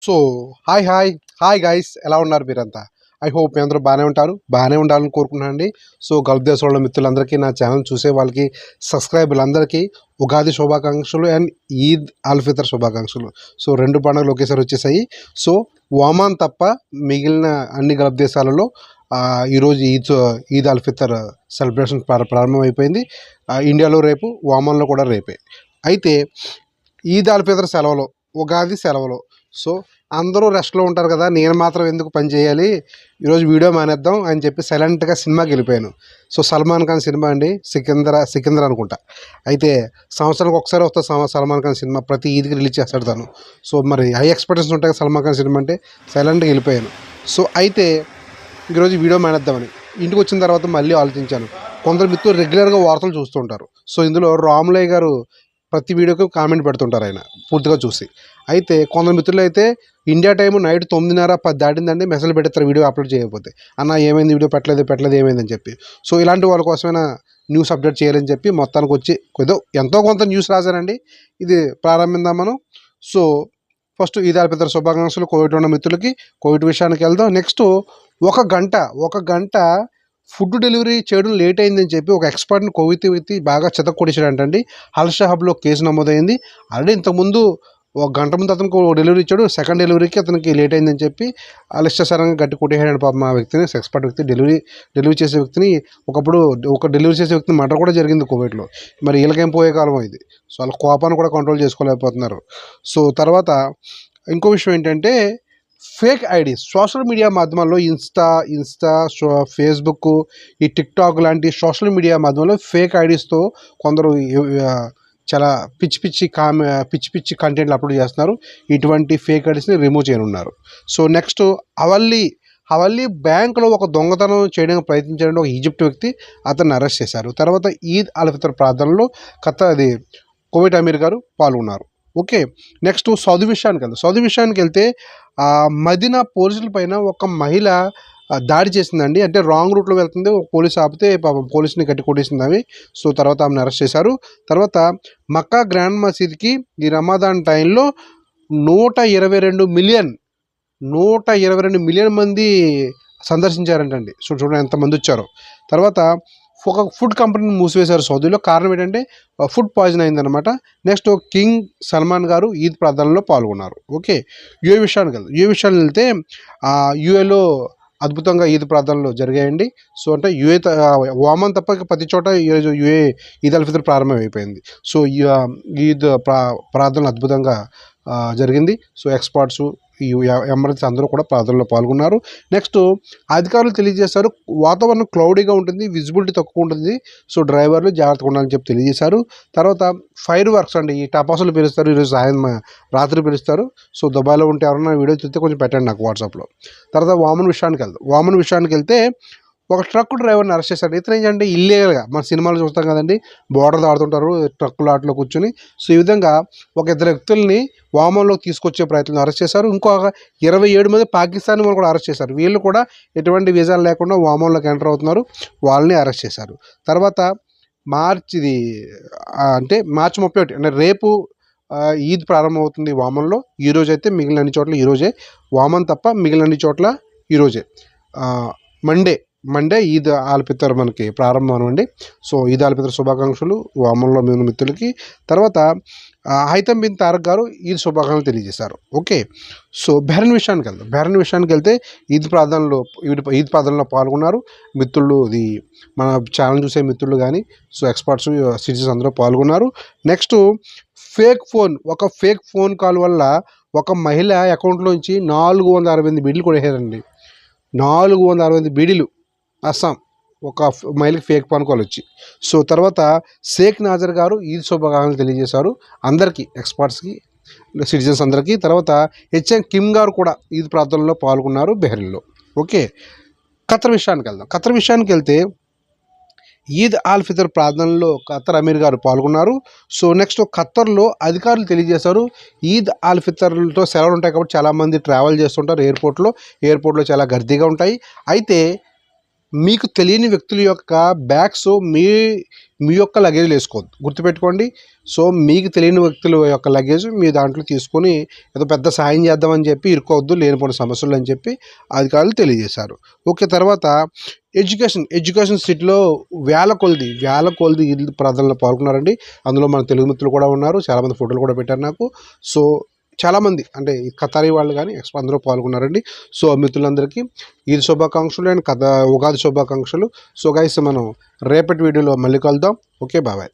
So hi guys, ఎలా ఉన్నారు మీరంతా? ఐ హోప్ మీ అందరూ బాగానే ఉండాలని కోరుకుంటున్నానండి. సో గల్ఫ్ దేశంలో మిత్రులందరికీ, నా ఛానల్ చూసే వాళ్ళకి, సబ్స్క్రైబర్లందరికీ ఉగాది శుభాకాంక్షలు అండ్ ఈద్ అల్ ఫితర్ శుభాకాంక్షలు. సో 2 పండుగలు ఒకేసారి వచ్చేసాయి. సో ఒమాన్ తప్ప మిగిలిన అన్ని గల్ఫ్ దేశాలలో ఈరోజు ఈద్ అల్ ఫితర్ సెలబ్రేషన్ ప్రారంభమైపోయింది. ఇండియాలో రేపు, ఒమాన్లో కూడా రేపే. అయితే ఈద్ అల్ ఫితర్ సెలవులు, ఉగాది సెలవులు. సో అందరూ రెస్ట్లో ఉంటారు కదా, నేను మాత్రం ఎందుకు పని చేయాలి, ఈరోజు వీడియో మానేద్దాం అని చెప్పి సైలెంట్గా సినిమాకి వెళ్ళిపోయాను. సో సల్మాన్ ఖాన్ సినిమా అండి, సికింద్ర అనుకుంటా. అయితే సంవత్సరానికి ఒకసారి వస్తుంది సల్మాన్ ఖాన్ సినిమా, ప్రతి ఈద్కి రిలీజ్ చేస్తాడు తను. సో మరి హై ఎక్స్పెక్టేషన్స్ ఉంటాయి సల్మాన్ ఖాన్ సినిమా అంటే, సైలెంట్గా వెళ్ళిపోయాను. సో అయితే ఈరోజు వీడియో మానేద్దామని ఇంటికి వచ్చిన తర్వాత మళ్ళీ ఆలోచించాను. కొందరు మిత్రులు రెగ్యులర్గా వార్తలు చూస్తూ ఉంటారు. సో ఇందులో రాములయ్య గారు ప్రతి వీడియోకి కామెంట్ పెడుతుంటారు ఆయన పూర్తిగా చూసి. అయితే కొందరు మిత్రులు అయితే ఇండియా టైం నైట్ 9:30-10 దాటిందండి మెసేజ్ పెడతారు వీడియో అప్లోడ్ చేయకపోతే, అన్న ఏమైంది వీడియో పెట్టలేదు ఏమైందని చెప్పి. సో ఇలాంటి వాళ్ళ కోసమైనా న్యూస్ అప్డేట్ చేయాలని చెప్పి మొత్తానికి వచ్చి ఎంతో కొంత న్యూస్ రాశానండి. ఇది ప్రారంభిద్దాం మనం. సో ఫస్ట్ ఈద్ అల్ ఫితర్ శుభాకాంక్షలు కోవిడ్ ఉన్న మిత్రులకి. కోవిడ్ విషయానికి వెళ్దాం. నెక్స్ట్ ఒక గంట ఫుడ్ డెలివరీ చేయడం లేట్ అయిందని చెప్పి ఒక ఎక్స్పర్ట్ని కొవ్వెత్తి బాగా చెతక్కొడిచాడంటండి. హబ్లో కేసు నమోదైంది. ఆల్రెడీ ఇంతకుముందు ఒక గంట ముందు అతనికి డెలివరీ ఇచ్చాడు, సెకండ్ డెలివరీకి అతనికి లేట్ అయిందని చెప్పి అలిష్టసరంగా గట్టి కొట్టేసాడు పాపం ఆ వ్యక్తిని. ఎక్స్పర్ట్ వ్యక్తి, డెలివరీ చేసే వ్యక్తిని, ఒక డెలివరీ చేసే వ్యక్తిని మర్డర్ కూడా జరిగింది కోవిడ్లో. మరి వీళ్ళకేం పోయే కాలం ఇది. సో వాళ్ళ కోపాన్ని కూడా కంట్రోల్ చేసుకోలేకపోతున్నారు. సో తర్వాత ఇంకో విషయం ఏంటంటే, ఫేక్ ఐడీస్ సోషల్ మీడియా మాధ్యమాల్లో ఇన్స్టా ఫేస్బుక్, ఈ టిక్టాక్ లాంటి సోషల్ మీడియా మాధ్యమంలో ఫేక్ ఐడీస్తో కొందరు చాలా పిచ్చి కంటెంట్లు అప్లోడ్ చేస్తున్నారు. ఇటువంటి ఫేక్ ఐడీస్ని రిమూవ్ చేయనున్నారు. సో నెక్స్ట్ హవల్లీ బ్యాంకులో ఒక దొంగతనం చేయడానికి ప్రయత్నించాలని ఒక ఈజిప్ట్ వ్యక్తి, అతన్ని అరెస్ట్ చేశారు. తర్వాత ఈద్ అల్ ఫితర్ ప్రార్థనలో కువైట్ అమీర్ గారు పాల్గొన్నారు. ఓకే, నెక్స్ట్ సౌదీ విషయానికి వెళ్తే మదీనా పోలీసుల పైన ఒక మహిళ దాడి చేసిందండి. అంటే రాంగ్ రూట్లో వెళ్తుంది, ఒక పోలీస్ ఆపితే పాపం పోలీసుని గట్టి కొట్టేసింది అవి. సో తర్వాత ఆమెను అరెస్ట్ చేశారు. తర్వాత మక్కా గ్రాండ్ మసీద్కి ఈ రమదాన్ టైంలో 122 మిలియన్ మంది సందర్శించారంటండి. చూడండి ఎంతమంది వచ్చారో. తర్వాత ఒక ఫుడ్ కంపెనీని మూసివేశారు సౌదీలో. కారణం ఏంటంటే ఫుడ్ పాయిజన్ అయిందనమాట. నెక్స్ట్ కింగ్ సల్మాన్ గారు ఈద్ ప్రార్థనలో పాల్గొన్నారు. ఓకే, యుఏ విషయానికి వెళ్తే యుఏలో అద్భుతంగా ఈద్ ప్రార్థనలు జరిగాయండి. సో అంటే ఒమాన్ తప్ప ప్రతి చోట ఈరోజు ఈద్ అల్ ఫితర్ ప్రారంభమైపోయింది. సో ఈద్ ప్రార్థనలు అద్భుతంగా జరిగింది. సో ఎక్స్పర్ట్స్, ఈ ఎమర్జెన్సీ అందరూ కూడా ప్రార్థనలో పాల్గొన్నారు. నెక్స్ట్ అధికారులు తెలియజేశారు, వాతావరణం క్లౌడీగా ఉంటుంది, విజిబిలిటీ తక్కువ ఉంటుంది, సో డ్రైవర్లు జాగ్రత్తగా ఉండాలని చెప్పి తెలియజేశారు. తర్వాత ఫైర్ వర్క్స్ అండి, ఈ టపాసులు పిలుస్తారు, ఈరోజు రాత్రి పిలుస్తారు. సో దుబాయ్లో ఉంటే ఎవరైనా వీడియో చూస్తే కొంచెం పెట్టండి నాకు వాట్సాప్లో. తర్వాత వామన్ విషయానికి వెళ్తే ఒక ట్రక్ డ్రైవర్ని అరెస్ట్ చేశారు. ఇతను ఏంటంటే ఇల్లీగల్గా, మన సినిమాలు చూస్తాం కదండి, బోర్డర్ దాడుతుంటారు ట్రక్కులు ఆటలో కూర్చొని. సో ఈ విధంగా ఒక 2 వ్యక్తుల్ని వామన్లోకి తీసుకొచ్చే ప్రయత్నం అరెస్ట్ చేశారు. ఇంకొక 27 మంది పాకిస్తాన్ వాళ్ళు కూడా అరెస్ట్ చేశారు. వీళ్ళు కూడా ఎటువంటి వీసాలు లేకుండా వామన్లోకి ఎంటర్ అవుతున్నారు, వాళ్ళని అరెస్ట్ చేశారు. తర్వాత మార్చి 31 అంటే రేపు ఈద్ ప్రారంభమవుతుంది వామన్లో. ఈరోజు అయితే మిగిలిన అన్ని చోట్ల ఈరోజే, వామన్ తప్ప మిగిలిన అన్ని చోట్ల ఈరోజే. మండే ఈద్ అల్ ఫితర్ మనకి ప్రారంభం అనండి. సో ఈద్ అల్ ఫితర్ శుభాకాంక్షలు వామన్లో మీ మిత్రులకి. తర్వాత హైతమ్ బిన్ తారక్ గారు ఈద్ శుభాకాంక్షలు తెలియజేశారు. ఓకే, సో బెహ్రెన్ విషయానికి వెళ్తే ఈద్ ప్రార్థనలో పాల్గొన్నారు మిత్రులు. ఇది మన ఛానల్ చూసే మిత్రులు కానీ, సో ఎక్స్పర్ట్స్, సిటిజన్స్ అందరూ పాల్గొన్నారు. నెక్స్ట్ ఒక ఫేక్ ఫోన్ కాల్ వల్ల ఒక మహిళ అకౌంట్లోంచి 468 బీడీలు కొట్టేశారండి. 468 బీడీలు అస్సాం ఒక మహిళకి ఫేక్ ఫోన్ కాల్ వచ్చి. సో తర్వాత షేక్ నాజర్ గారు ఈద్ శుభాకాంక్షలు తెలియజేశారు అందరికీ, ఎక్స్పర్ట్స్కి, సిటిజన్స్ అందరికీ. తర్వాత హెచ్ఎం కిమ్ గారు కూడా ఈద్ ప్రార్థనలో పాల్గొన్నారు బెహ్రెన్లో. ఓకే, ఖతర్ విషయానికి వెళ్తే ఈద్ అల్ ఫితర్ ప్రార్థనలో ఖతర్ అమీర్ గారు పాల్గొన్నారు. సో నెక్స్ట్ ఖతర్లో అధికారులు తెలియజేశారు, ఈద్ అల్ ఫితర్తో సెలవులు ఉంటాయి కాబట్టి చాలామంది ట్రావెల్ చేస్తుంటారు ఎయిర్పోర్ట్లో చాలా గర్దీగా ఉంటాయి. అయితే మీకు తెలియని వ్యక్తుల యొక్క బ్యాగ్స్ మీ యొక్క లగేజ్లో వేసుకోవద్దు, గుర్తుపెట్టుకోండి. సో మీకు తెలియని వ్యక్తుల యొక్క లగేజ్ మీ దాంట్లో తీసుకొని ఏదో పెద్ద సాయం చేద్దామని చెప్పి ఇరుకోవద్దు, లేనిపోయిన సమస్యలు అని చెప్పి అధికారులు తెలియజేశారు. ఓకే, తర్వాత ఎడ్యుకేషన్ సిటీలో వేల కొలది ఇల్లు ప్రజలను పాల్గొన్నారండి. అందులో మన తెలుగు మిత్రులు కూడా ఉన్నారు, చాలామంది ఫోటోలు కూడా పెట్టారు నాకు. సో చాలామంది అంటే ఖతారీ వాళ్ళు కానీ అందరూ పాల్గొన్నారండి. సో మిత్రులందరికీ ఈద్ శుభాకాంక్షలు అండ్ ఉగాది శుభాకాంక్షలు. సో గైస్ మనం రేపటి వీడియోలో మళ్ళీ కలుద్దాం. Okay, bye.